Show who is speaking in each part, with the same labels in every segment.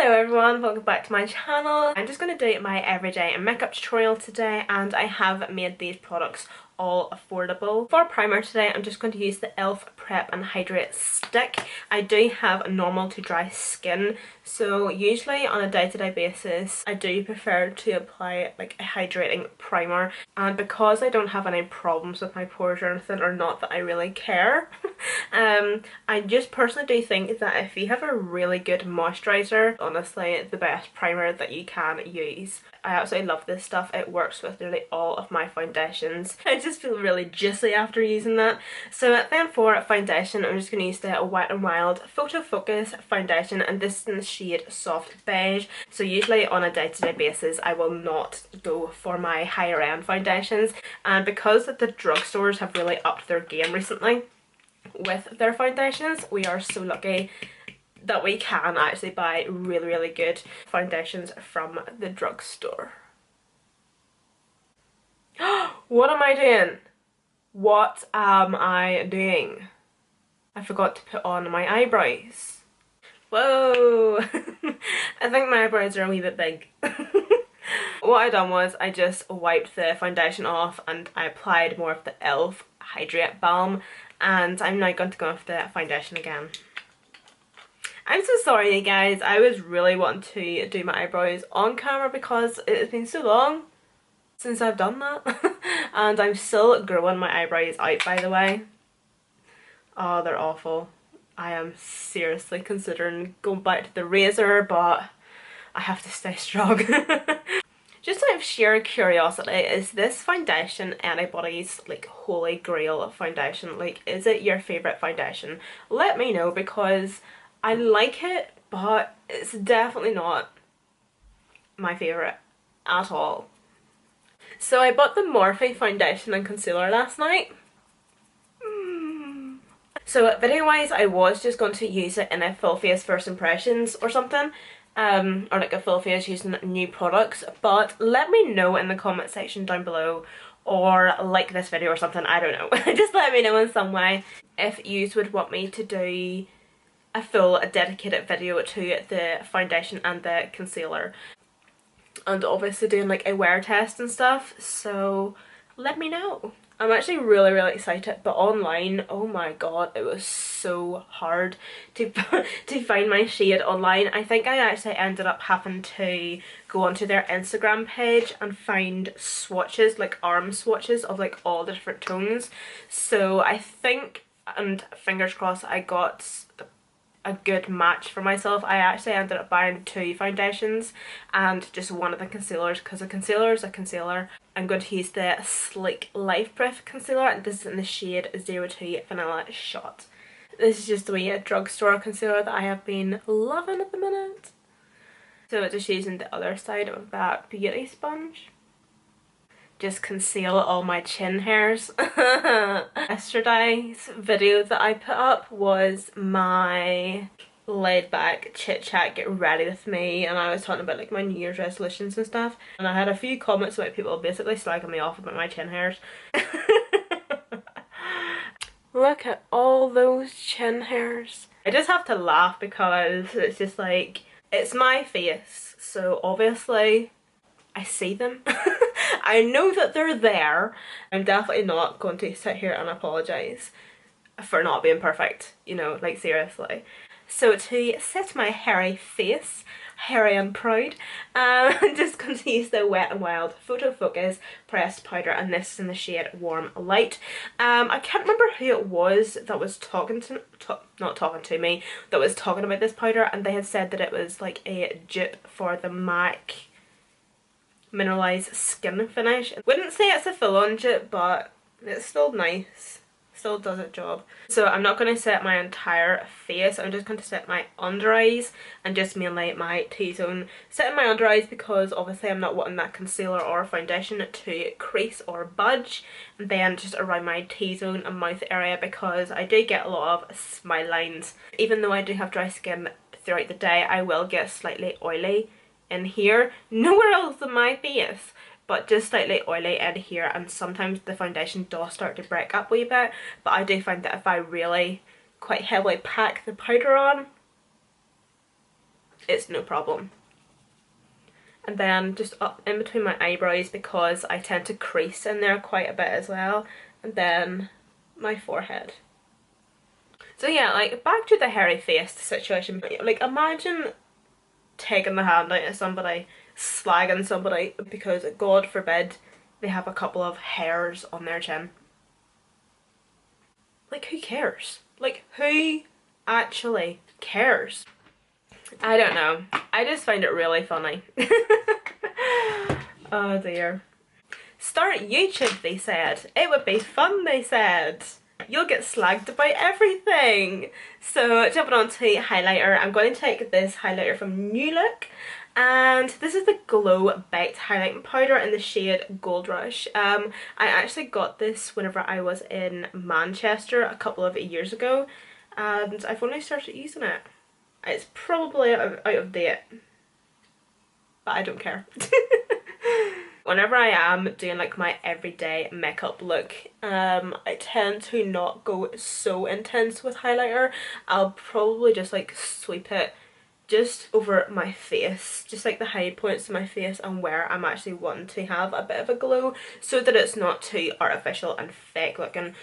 Speaker 1: Hello everyone, welcome back to my channel. I'm just going to do my everyday makeup tutorial today, and I have made these products all affordable. For primer today, I'm just going to use the e.l.f. Prep and Hydrate stick. I do have normal to dry skin, so usually on a day-to-day basis I do prefer to apply like a hydrating primer, and because I don't have any problems with my pores or anything, or not that I really care, I just personally do think that if you have a really good moisturizer, honestly the best primer that you can use. I absolutely love this stuff. It works with nearly all of my foundations. I just feel really juicy after using that. So then for foundation, I'm just going to use the Wet n Wild Photo Focus foundation, and this is in the shade Soft Beige. So usually on a day-to-day basis I will not go for my higher end foundations, and because the drugstores have really upped their game recently with their foundations, we are so lucky that we can actually buy really good foundations from the drugstore. What am I doing? What am I doing? I forgot to put on my eyebrows. Whoa! I think my eyebrows are a wee bit big. What I done was I just wiped the foundation off and I applied more of the e.l.f. Hydrate Balm, and I'm now going to go with the foundation again. I'm so sorry you guys, I was really wanting to do my eyebrows on camera because it has been so long since I've done that. And I'm still growing my eyebrows out, by the way. Oh, they're awful. I am seriously considering going back to the razor, but I have to stay strong. Just out of sheer curiosity, is this foundation anybody's like holy grail foundation? Like, is it your favourite foundation? Let me know, because I like it, but it's definitely not my favourite at all. So I bought the Morphe foundation and concealer last night. So video wise I was just going to use it in a full face first impressions or something, or like a full face using new products, but let me know in the comment section down below, or like this video or something, I don't know. Just let me know in some way if you would want me to do a full dedicated video to the foundation and the concealer, and obviously doing like a wear test and stuff, so let me know. I'm actually really excited, but online, oh my god, it was so hard to to find my shade online. I think I actually ended up having to go onto their Instagram page and find swatches, like arm swatches of like all the different tones. So I think, and fingers crossed, I got a good match for myself. I actually ended up buying 2 foundations and just one of the concealers, because a concealer is a concealer. I'm going to use the Sleek Life Proof concealer, and this is in the shade 02 Vanilla Shot. This is just the wee drugstore concealer that I have been loving at the minute. So just using the other side of that beauty sponge, just conceal all my chin hairs. Yesterday's video that I put up was my laid back chit chat, get ready with me, and I was talking about like my New Year's resolutions and stuff, and I had a few comments about people basically slagging me off about my chin hairs. Look at all those chin hairs. I just have to laugh because it's just like, it's my face, so obviously I see them. I know that they're there. I'm definitely not going to sit here and apologise for not being perfect, you know, like seriously. So to set my hairy face, hairy and proud, I'm just going to use the Wet n Wild Photo Focus pressed powder, and this is in the shade Warm Light. I can't remember who it was that was talking to me, that was talking about this powder, and they had said that it was like a dupe for the MAC mineralized skin finish. Wouldn't say it's a full-on dupe, but it's still nice, still does its job. So I'm not going to set my entire face, I'm just going to set my under eyes and just mainly my T-zone. Setting my under eyes because obviously I'm not wanting that concealer or foundation to crease or budge, and then just around my T-zone and mouth area, because I do get a lot of smile lines. Even though I do have dry skin throughout the day, I will get slightly oily in here, nowhere else on my face, but just slightly oily in here, and sometimes the foundation does start to break up a wee bit, but I do find that if I really quite heavily pack the powder on, it's no problem. And then just up in between my eyebrows, because I tend to crease in there quite a bit as well. And then my forehead. So yeah, like back to the hairy face situation. Like imagine taking the hand out of somebody, slagging somebody because God forbid they have a couple of hairs on their chin. Like who cares? Like who actually cares? I don't know. I just find it really funny. Oh dear. Start YouTube, they said. It would be fun, they said. You'll get slagged about everything. So jumping on to highlighter, I'm going to take this highlighter from New Look. And this is the Glow Baked Highlighting Powder in the shade Gold Rush. I actually got this whenever I was in Manchester a couple of years ago. And I've only started using it. It's probably out of date. But I don't care. Whenever I am doing like my everyday makeup look, I tend to not go so intense with highlighter. I'll probably just like sweep it just over my face, just like the high points of my face and where I'm actually wanting to have a bit of a glow, so that it's not too artificial and fake looking.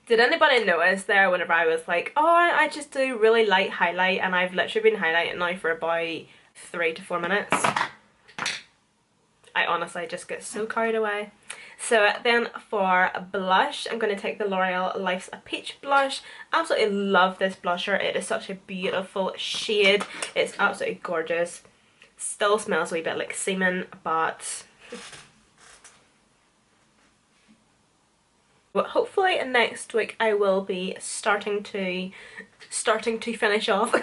Speaker 1: Did anybody notice there whenever I was like, oh, I just do really light highlight, and I've literally been highlighting now for about 3 to 4 minutes. I honestly just get so carried away. So then for blush, I'm going to take the L'Oreal Life's a Peach blush. Absolutely love this blusher. It is such a beautiful shade. It's absolutely gorgeous. Still smells a wee bit like semen, but hopefully next week I will be starting to finish off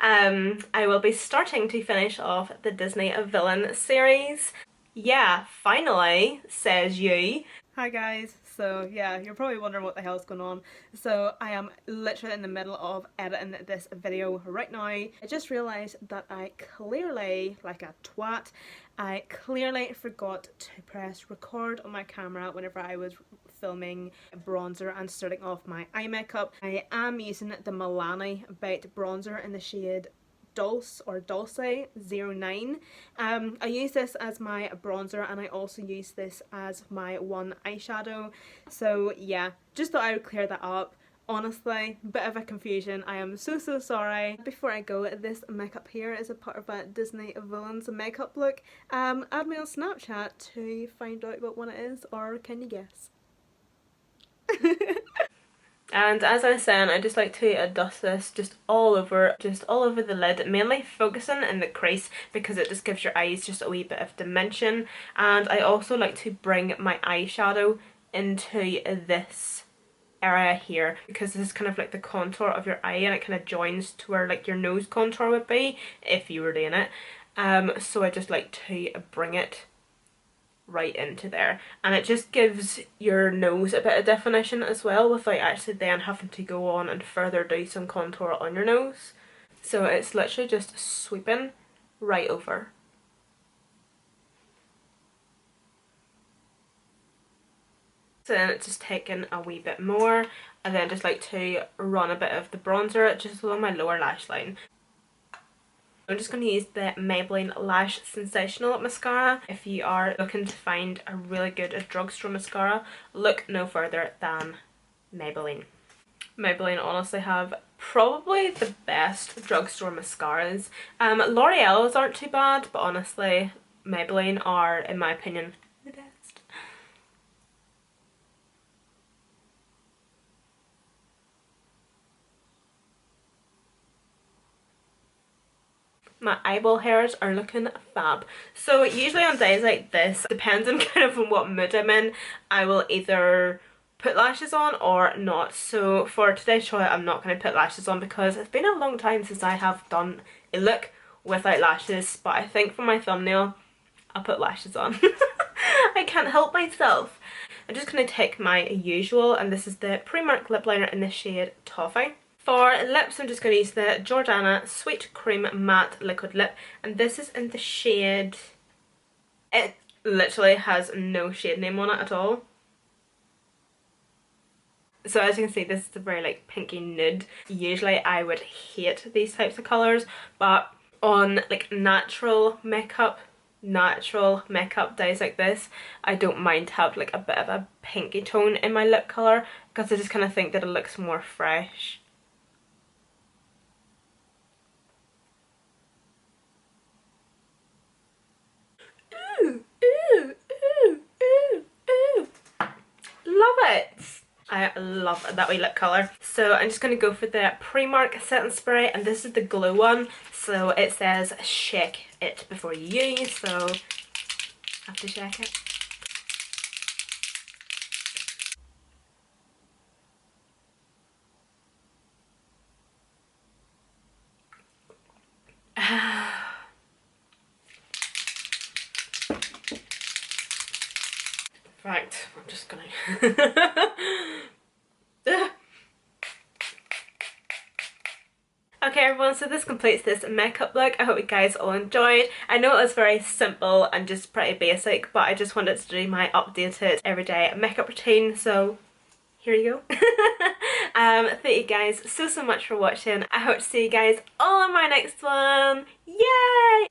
Speaker 1: I will be starting to finish off the Disney Villain series. Yeah, finally, says you. Hi guys, so yeah, you're probably wondering what the hell's going on. So I am literally in the middle of editing this video right now. I just realised that I clearly, like a twat, I clearly forgot to press record on my camera whenever I was filming bronzer and starting off my eye makeup. I am using the Milani Baked Bronzer in the shade Dulce or Dulce 09. I use this as my bronzer, and I also use this as my one eyeshadow. So yeah, just thought I would clear that up. Honestly, bit of a confusion. I am so sorry. Before I go, this makeup here is a part of a Disney Villains makeup look. Add me on Snapchat to find out what one it is, or can you guess? And as I was saying, I just like to dust this just all over the lid, mainly focusing in the crease because it just gives your eyes just a wee bit of dimension. And I also like to bring my eyeshadow into this area here, because this is kind of like the contour of your eye, and it kind of joins to where like your nose contour would be if you were doing it. So I just like to bring it right into there, and it just gives your nose a bit of definition as well without actually then having to go on and further do some contour on your nose. So it's literally just sweeping right over. So then it's just taking a wee bit more, and then just like to run a bit of the bronzer just along my lower lash line. I'm just going to use the Maybelline Lash Sensational Mascara. If you are looking to find a really good drugstore mascara, look no further than Maybelline. Maybelline honestly have probably the best drugstore mascaras. L'Oreal's aren't too bad, but honestly Maybelline are, in my opinion, the best. My eyeball hairs are looking fab. So usually on days like this, depends on kind of what mood I'm in, I will either put lashes on or not. So for today's show I'm not going to put lashes on because it's been a long time since I have done a look without lashes, but I think for my thumbnail I'll put lashes on. I can't help myself. I'm just going to take my usual, and this is the Primark lip liner in the shade Toffee. For lips, I'm just going to use the Jordanna Sweet Cream Matte Liquid Lip, and this is in the shade... It literally has no shade name on it at all. So as you can see, this is a very like pinky nude. Usually I would hate these types of colours, but on like natural makeup days like this, I don't mind to have like a bit of a pinky tone in my lip colour, because I just kind of think that it looks more fresh. Ooh, ooh, ooh, ooh, ooh. Love it! I love that wee lip colour. So I'm just going to go for the Primark setting spray, and this is the glow one. So it says shake it before you use, so I have to shake it. Right, I'm just gonna Okay everyone, so this completes this makeup look. I hope you guys all enjoyed. I know it was very simple and just pretty basic, but I just wanted to do my updated everyday makeup routine, so here you go. Thank you guys so much for watching. I hope to see you guys all in my next one. Yay!